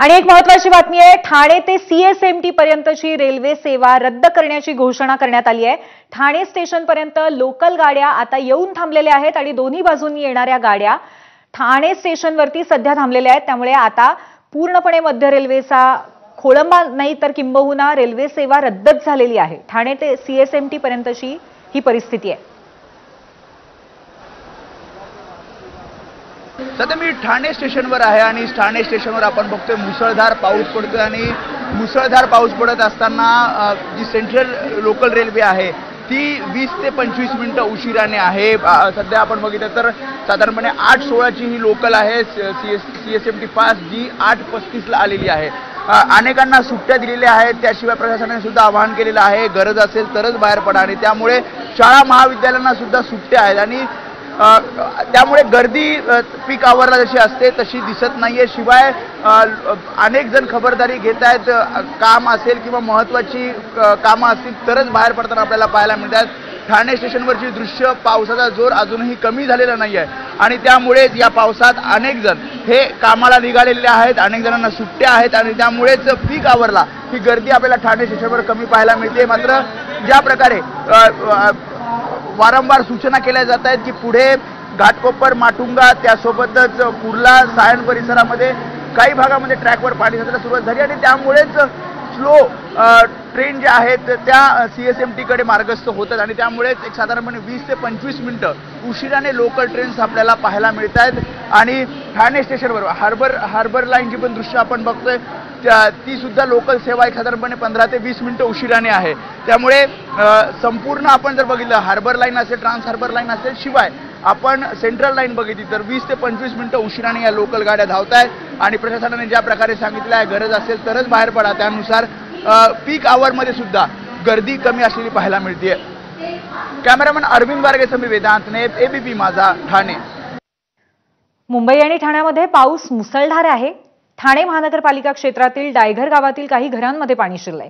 आणि एक महत्त्वाची बातमी आहे, ठाणे ते सीएसएमटी पर्यंतची रेल्वे सेवा रद्द करण्याची घोषणा करण्यात आली आहे। ठाणे स्टेशन पर्यंत लोकल गाड्या आता येऊन थांबलेल्या आहेत आणि दोन्ही बाजूंनी येणाऱ्या गाड्या ठाणे स्टेशनवरती सध्या थांबलेल्या आहेत। त्यामुळे आता पूर्णपणे मध्य रेल्वेचा खोळंबा नाही तर किंबहुना रेल्वे सेवा रद्दच झालेली आहे। ठाणे ते सीएसएमटी पर्यंतची ही परिस्थिती आहे। सध्या मी ठाणे स्टेशनवर आहे आणि ठाणे स्टेशनवर आपण बघतोय मुसळधार पाऊस पडतोय आणि मुसळधार पाऊस पडत असताना जी सेंट्रल लोकल रेल्वे आहे ती 20 ते 25 मिनिटं उशिराने आहे। सध्या आपण बघितलं तर साधारणपणे 8:16 ची ही लोकल आहे सीएसएमटी फास्ट जी 8:35 ला आलेली आहे। अनेकांना सुट्ट्या दिलेल्या आहेत, त्याशिवाय प्रशासनाने सुद्धा आवाहन केलेलं आहे गरज असेल तरच बाहेर पडा आणि त्यामुळे शाळा महाविद्यालयांना सुद्धा सुट्ट्या आहेत आणि त्यामुळे गर्दी पीक आवरला जशी असते तशी दिसत नाहीये। शिवाय अनेक जण खबरदारी घेत आहेत, काम असेल किंवा महत्त्वाची कामं असतील तरच बाहेर पडताना आपल्याला पाहायला मिळतात। ठाणे स्टेशनवरची दृश्य पावसाचा जोर अजूनही कमी झालेला नाही आहे आणि त्यामुळेच या पावसात अनेक जण हे कामाला निघालेले आहेत, अनेक जणांना सुट्ट्या आहेत आणि त्यामुळेच पीक आवरला ही गर्दी आपल्याला ठाणे स्टेशनवर कमी पाहायला मिळते। मात्र ज्या प्रकारे वारंवार सूचना केल्या जात आहेत की पुढे घाटकोपर माटुंगा त्यासोबतच कुर्ला सायन परिसरामध्ये काही भागामध्ये ट्रॅकवर पाणी साचायला सुरुवात झाली आणि त्यामुळेच स्लो ट्रेन ज्या आहेत त्या सीएसएमटीकडे मार्गस्थ होतात आणि त्यामुळेच एक साधारणपणे 20 ते 25 मिनिटं उशिराने लोकल ट्रेन्स आपल्याला पाहायला मिळत आहेत। आणि ठाणे स्टेशनवर हार्बर लाईनची पण दृश्य आपण बघतोय ती सुद्धा लोकल सेवा एक साधारणपणे 15 ते 20 मिनिटं उशिराने आहे। त्यामुळे संपूर्ण आपण जर बघितलं हार्बर लाईन असेल ट्रान्स हार्बर लाईन असेल शिवाय आपण सेंट्रल लाईन बघितली तर 20 ते 25 मिनिटं उशिराने या लोकल गाड्या धावत आहेत आणि प्रशासनाने ज्या प्रकारे सांगितलं आहे गरज असेल तरच बाहेर पडा त्यानुसार पीक आवरमध्ये सुद्धा गर्दी कमी असलेली पाहायला मिळते। कॅमेरामन अरविंद वारगेसह मी वेदांत ने एबीपी माझा ठाणे। मुंबई आणि ठाण्यामध्ये पाऊस मुसळधार आहे। ठाणे महानगरपालिका क्षेत्रातील डायघर गावातील काही घरांमध्ये पाणी शिरलंय।